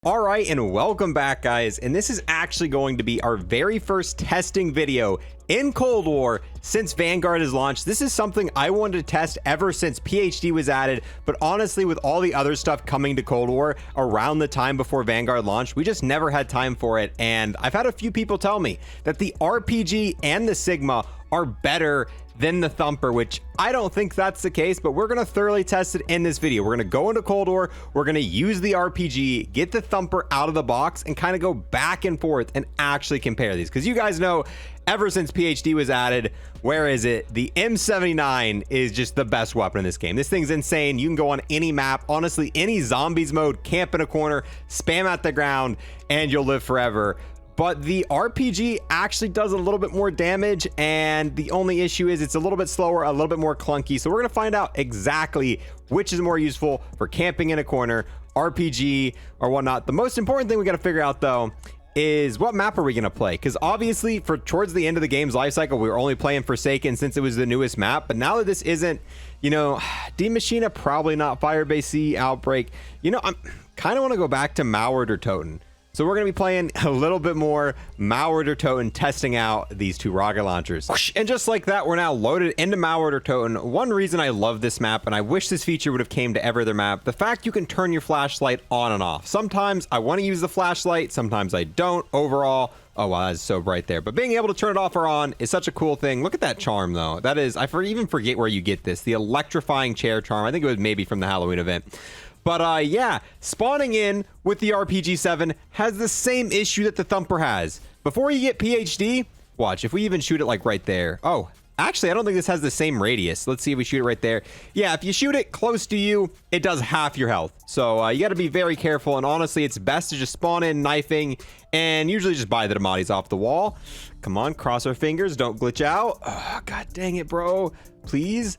All right, and welcome back, guys. And this is actually going to be our very first testing video in Cold War since Vanguard has launched. This is something I wanted to test ever since PhD was added, but honestly, with all the other stuff coming to Cold War around the time before Vanguard launched, we just never had time for it. And I've had a few people tell me that the RPG and the Sigma are better than the Thumper, which I don't think that's the case, but we're going to thoroughly test it in this video. We're going to go into Cold War, we're going to use the RPG, get the Thumper out of the box, and kind of go back and forth and actually compare these. Because you guys know, ever since PhD was added, where is it? The M79 is just the best weapon in this game. This thing's insane. You can go on any map, honestly, any zombies mode, camp in a corner, spam at the ground, and you'll live forever. But the RPG actually does a little bit more damage, and the only issue is it's a little bit slower, a little bit more clunky. So we're going to find out exactly which is more useful for camping in a corner, RPG, or whatnot. The most important thing we got to figure out, though, is what map are we going to play? Because obviously, for towards the end of the game's life cycle, we were only playing Forsaken since it was the newest map. But now that this isn't, you know, D Machina, probably not Firebase C, Outbreak. You know, I'm kind of want to go back to Mauered or Toten. So we're going to be playing a little bit more Mauered or Toten, testing out these two rocket launchers. And just like that, we're now loaded into Mauered or Toten. One reason I love this map, and I wish this feature would have came to every other map, the fact you can turn your flashlight on and off. Sometimes I want to use the flashlight, sometimes I don't. Overall, oh wow, that's so bright there. But being able to turn it off or on is such a cool thing. Look at that charm, though. That is, even forget where you get this. The electrifying chair charm. I think it was maybe from the Halloween event. But yeah, spawning in with the RPG-7 has the same issue that the Thumper has. Before you get PhD, watch, if we even shoot it like right there. Oh, actually, I don't think this has the same radius. Let's see if we shoot it right there. Yeah, if you shoot it close to you, it does half your health. So you got to be very careful. And honestly, it's best to just spawn in knifing and usually just buy the Damatis off the wall. Come on, cross our fingers. Don't glitch out. Oh, God dang it, bro. Please.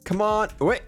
Come on. Wait.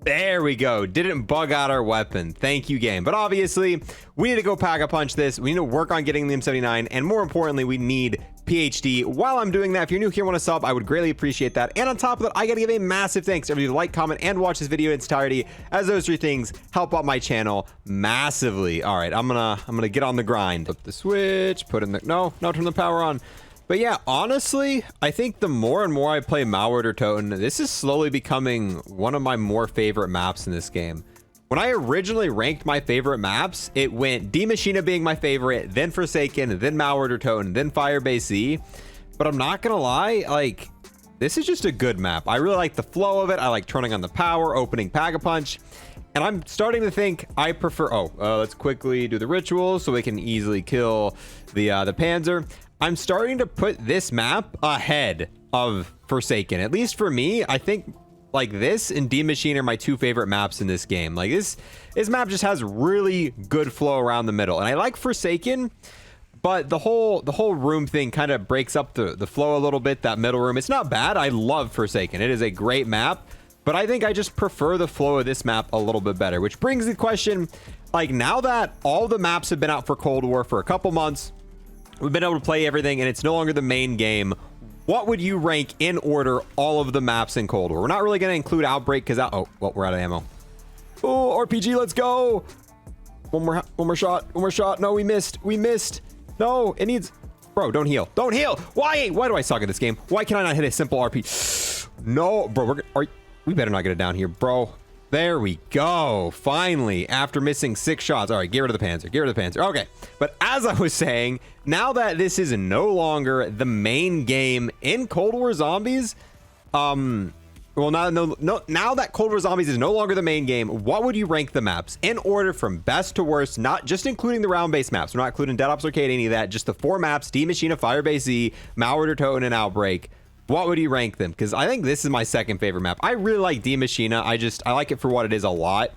There we go. Didn't bug out our weapon. Thank you, game. But obviously, we need to go pack-a-punch this. We need to work on getting the M79. And more importantly, we need PhD. While I'm doing that, if you're new here and want to sub, I would greatly appreciate that. And on top of that, I got to give a massive thanks to everybody who like, comment, and watch this video in its entirety, as those three things help out my channel massively. All right, I'm gonna get on the grind. Flip the switch, put in the... No, turn the power on. But yeah, honestly, I think the more and more I play Mauered or Toten, this is slowly becoming one of my more favorite maps in this game. When I originally ranked my favorite maps, it went D Machina being my favorite, then Forsaken, then Mauered or Toten, then Firebase C. But I'm not gonna lie, like, this is just a good map. I really like the flow of it. I like turning on the power, opening Pack-a-Punch. And I'm starting to think I prefer... let's quickly do the ritual so we can easily kill the Panzer. I'm starting to put this map ahead of Forsaken. At least for me, I think like this and D Machine are my two favorite maps in this game. Like this map just has really good flow around the middle. And I like Forsaken, but the whole room thing kind of breaks up the flow a little bit, that middle room. It's not bad. I love Forsaken. It is a great map, but I think I just prefer the flow of this map a little bit better, which brings the question, like now that all the maps have been out for Cold War for a couple months, we've been able to play everything, and it's no longer the main game. What would you rank in order all of the maps in Cold War? We're not really going to include Outbreak because... Oh, well, we're out of ammo. Oh, RPG, let's go. One more shot. No, we missed. No, it needs... Bro, don't heal. Why do I suck at this game? Why can I not hit a simple RP? No, bro, we better not get it down here, bro. There we go. Finally, after missing 6 shots. All right, get rid of the Panzer. Okay, but as I was saying, now that this is no longer the main game in Cold War Zombies, now that Cold War Zombies is no longer the main game, what would you rank the maps in order from best to worst, not just including the round-based maps. We're not including Dead Ops Arcade, any of that, just the 4 maps, D Machina, Firebase Z, Mauered or Toten, and Outbreak. What would you rank them? Because I think this is my second favorite map. I really like D Machina. I like it for what it is a lot.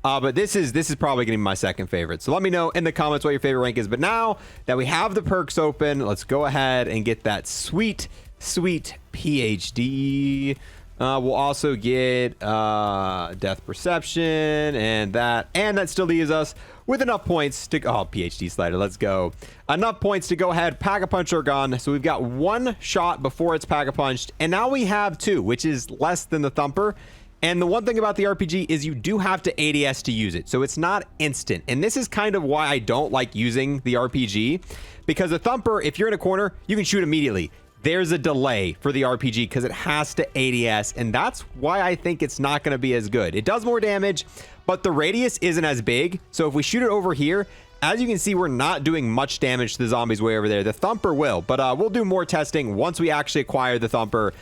But this is probably going to be my second favorite. So let me know in the comments what your favorite rank is. But now that we have the perks open, let's go ahead and get that sweet PhD. We'll also get Death Perception and that still leaves us with enough points to... Oh, PhD slider, let's go. Enough points to go ahead, Pack-a-Punch our gun. So we've got 1 shot before it's Pack-a-Punched, and now we have 2, which is less than the Thumper. And the one thing about the RPG is you do have to ADS to use it, so it's not instant. And this is kind of why I don't like using the RPG, because the Thumper, if you're in a corner, you can shoot immediately. There's a delay for the RPG because it has to ADS, and that's why I think it's not going to be as good. It does more damage, but the radius isn't as big. So if we shoot it over here, as you can see, we're not doing much damage to the zombies way over there. The Thumper will, but we'll do more testing once we actually acquire the Thumper.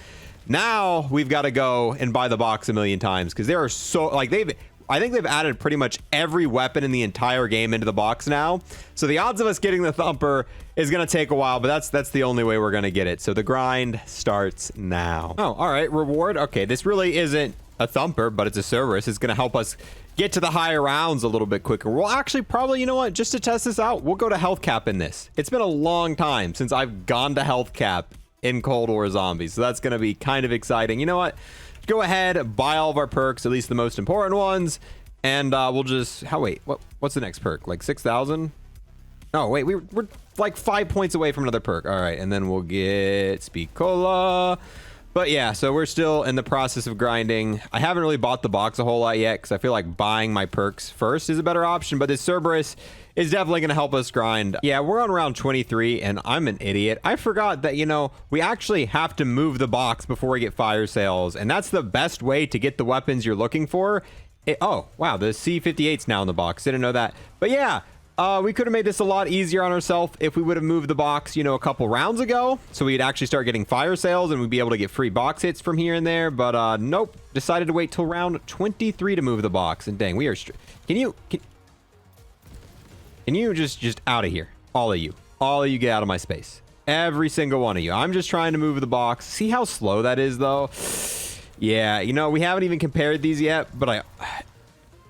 Now we've got to go and buy the box a million times because there are so, like, I think they've added pretty much every weapon in the entire game into the box now. So the odds of us getting the Thumper is going to take a while, but that's the only way we're going to get it. So the grind starts now. Oh, all right. Reward. Okay, this really isn't a Thumper, but it's a Cerberus. It's going to help us get to the higher rounds a little bit quicker. We'll actually probably, you know what, just to test this out, we'll go to health cap in this. It's been a long time since I've gone to health cap in Cold War Zombies, so that's going to be kind of exciting. You know what? Go ahead, buy all of our perks, at least the most important ones, and we'll just... what's the next perk? Like 6,000? Oh, wait, we're like 5 points away from another perk. All right, and then we'll get Speed Cola. But yeah, so we're still in the process of grinding. I haven't really bought the box a whole lot yet because I feel like buying my perks first is a better option, but this Cerberus is definitely going to help us grind. Yeah, we're on round 23, and I'm an idiot. I forgot that, you know, we actually have to move the box before we get fire sales, and that's the best way to get the weapons you're looking for. Oh, wow, the C-58's now in the box. Didn't know that. But yeah, we could have made this a lot easier on ourselves if we would have moved the box, you know, a couple rounds ago, so we'd actually start getting fire sales, and we'd be able to get free box hits from here and there. But nope, decided to wait till round 23 to move the box, and dang, we are... Can you just out of here? All of you get out of my space. Every single one of you. I'm just trying to move the box. See how slow that is, though? Yeah, you know, we haven't even compared these yet, but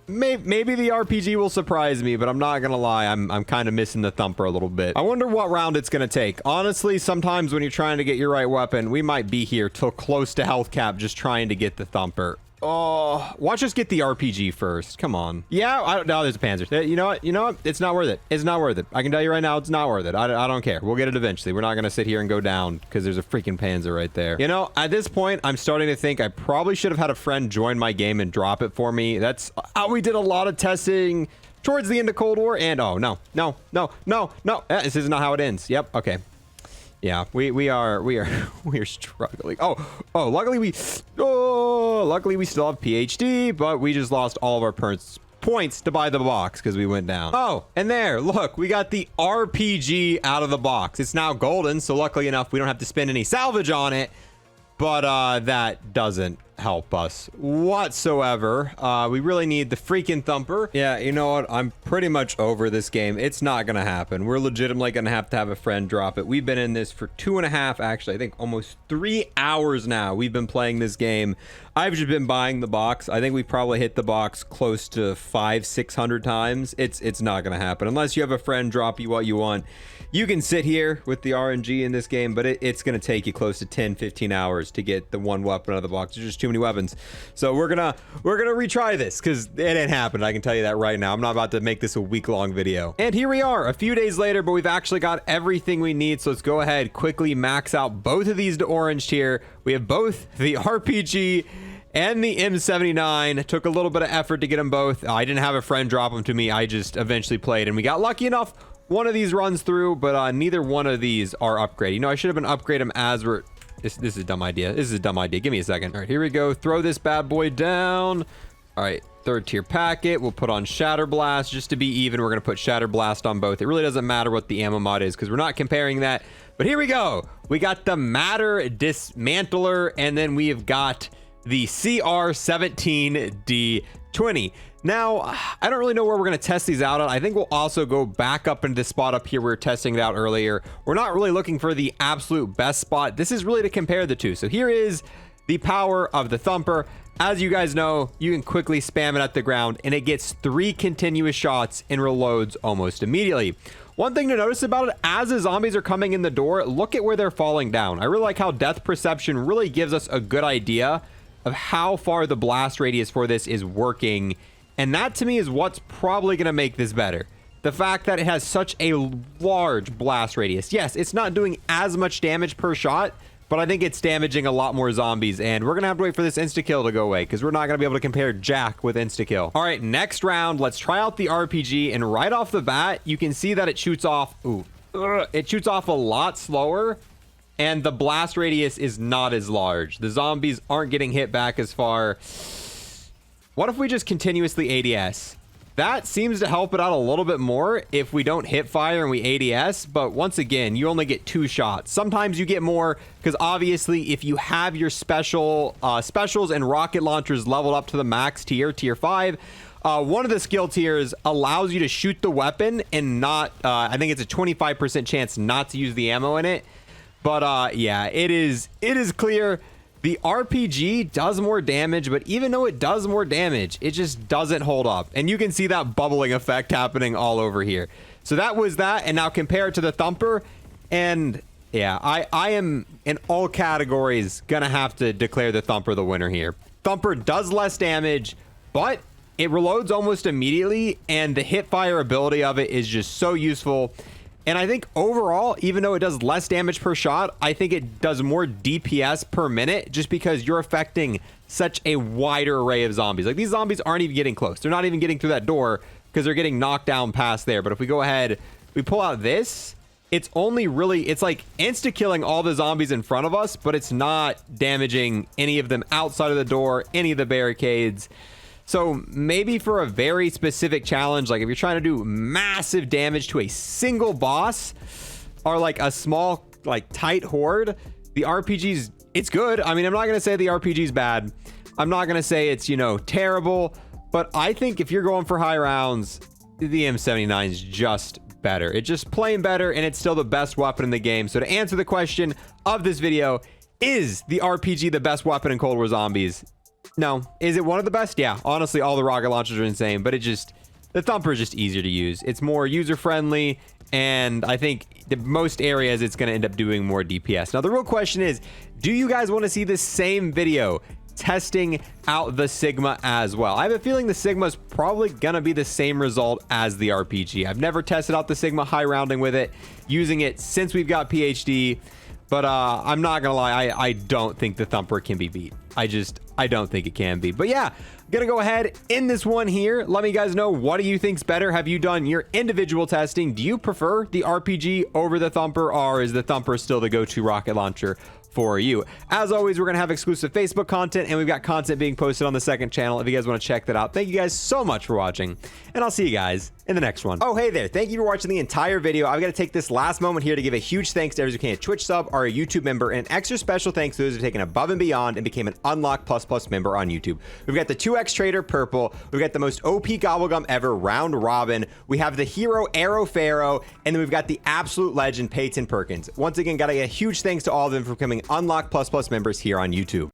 maybe the RPG will surprise me, but I'm not gonna lie, I'm kind of missing the Thumper a little bit. I wonder what round it's gonna take. Honestly, sometimes when you're trying to get your right weapon, we might be here till close to health cap just trying to get the Thumper. Oh, watch us get the RPG first. Come on. Yeah, I don't know. There's a Panzer. You know what? It's not worth it. It's not worth it. I can tell you right now, it's not worth it. I don't care. We'll get it eventually. We're not going to sit here and go down because there's a freaking Panzer right there. You know, at this point, I'm starting to think I probably should have had a friend join my game and drop it for me. That's how we did a lot of testing towards the end of Cold War. And oh, no. This is not how it ends. Yep. Okay. Yeah, we are struggling. Luckily we still have PhD, but we just lost all of our points to buy the box because we went down. Oh, and there, look, we got the RPG out of the box. It's now golden, so luckily enough, we don't have to spend any salvage on it, but that doesn't help us whatsoever. We really need the freaking Thumper. Yeah, you know what? I'm pretty much over this game. It's not gonna happen. We're legitimately gonna have to have a friend drop it. We've been in this for 2.5, actually, I think almost 3 hours now. We've been playing this game. I've just been buying the box. I think we probably hit the box close to 500-600 times. It's not gonna happen unless you have a friend drop you what you want. You can sit here with the RNG in this game, but it's going to take you close to 10-15 hours to get the one weapon out of the box. There's just too many weapons. So we're gonna retry this because it ain't happened. I can tell you that right now. I'm not about to make this a week-long video. And here we are a few days later, but we've actually got everything we need. So let's go ahead, quickly max out both of these to orange here. We have both the RPG and the M79. It took a little bit of effort to get them both. I didn't have a friend drop them to me. I just eventually played, and we got lucky enough. One of these runs through, but neither one of these are upgraded. You know, I should have been upgrading them as we're... This is a dumb idea. This is a dumb idea. Give me a second. All right, here we go. Throw this bad boy down. All right, 3rd tier packet. We'll put on Shatter Blast. Just to be even, we're going to put Shatter Blast on both. It really doesn't matter what the ammo mod is because we're not comparing that. But here we go. We got the Matter Dismantler, and then we have got the CR17D20. Now, I don't really know where we're going to test these out on. I think we'll also go back up into this spot up here we were testing it out earlier. We're not really looking for the absolute best spot. This is really to compare the two. So here is the power of the Thumper. As you guys know, you can quickly spam it at the ground, and it gets 3 continuous shots and reloads almost immediately. One thing to notice about it, as the zombies are coming in the door, look at where they're falling down. I really like how depth perception really gives us a good idea of how far the blast radius for this is working. And that to me is what's probably going to make this better. The fact that it has such a large blast radius. Yes, it's not doing as much damage per shot, but I think it's damaging a lot more zombies, and we're gonna have to wait for this insta-kill to go away because we're not gonna be able to compare Jack with insta-kill. All right, next round, let's try out the RPG, and right off the bat, you can see that it shoots off, it shoots off a lot slower, and the blast radius is not as large. The zombies aren't getting hit back as far. What if we just continuously ADS? That seems to help it out a little bit more if we don't hit fire and we ADS, but once again, you only get 2 shots. Sometimes you get more, because obviously if you have your specials and rocket launchers leveled up to the max tier, tier 5, one of the skill tiers allows you to shoot the weapon and not, I think it's a 25% chance not to use the ammo in it. But yeah, it is clear. The RPG does more damage, but even though it does more damage, it just doesn't hold up. And you can see that bubbling effect happening all over here. So that was that, and now compare it to the Thumper. And yeah, I am in all categories gonna have to declare the Thumper the winner here. Thumper does less damage, but it reloads almost immediately, and the hip fire ability of it is just so useful. And I think overall, even though it does less damage per shot, I think it does more DPS per minute just because you're affecting such a wider array of zombies. Like, these zombies aren't even getting close. They're not even getting through that door because they're getting knocked down past there. But if we go ahead, we pull out this, it's only really, it's like insta-killing all the zombies in front of us, but it's not damaging any of them outside of the door, any of the barricades. So maybe for a very specific challenge, like if you're trying to do massive damage to a single boss or like a small, like tight horde, the RPG's, it's good. I mean, I'm not going to say the RPG's bad. I'm not going to say it's, you know, terrible, but I think if you're going for high rounds, the M79 is just better. It's just plain better, and it's still the best weapon in the game. So to answer the question of this video, is the RPG the best weapon in Cold War Zombies? No. Is it one of the best? Yeah. Honestly, all the rocket launchers are insane, but the Thumper is just easier to use. It's more user-friendly, and I think the most areas it's going to end up doing more DPS. Now, the real question is, do you guys want to see this same video testing out the Sigma as well? I have a feeling the Sigma is probably going to be the same result as the RPG. I've never tested out the Sigma high rounding with it, using it since we've got PhD, but I'm not going to lie, I don't think the Thumper can be beat. I don't think it can be. But yeah, I'm gonna go ahead in this one here. Let me guys know, what do you think's better? Have you done your individual testing? Do you prefer the RPG over the Thumper, or is the Thumper still the go-to rocket launcher for you? As always, we're gonna have exclusive Facebook content, and we've got content being posted on the second channel if you guys want to check that out. Thank you guys so much for watching, and I'll see you guys in the next one. Oh, hey there. Thank you for watching the entire video. I've got to take this last moment here to give a huge thanks to everyone who became a Twitch sub or a YouTube member, and an extra special thanks to those who've taken above and beyond and became an Unlock Plus member on YouTube. We've got the 2x Trader Purple. We've got the most OP Gobblegum ever, Round Robin. We have the hero Arrow Pharaoh, and then we've got the absolute legend Peyton Perkins. Once again, got to get a huge thanks to all of them for becoming Unlock Plus members here on YouTube.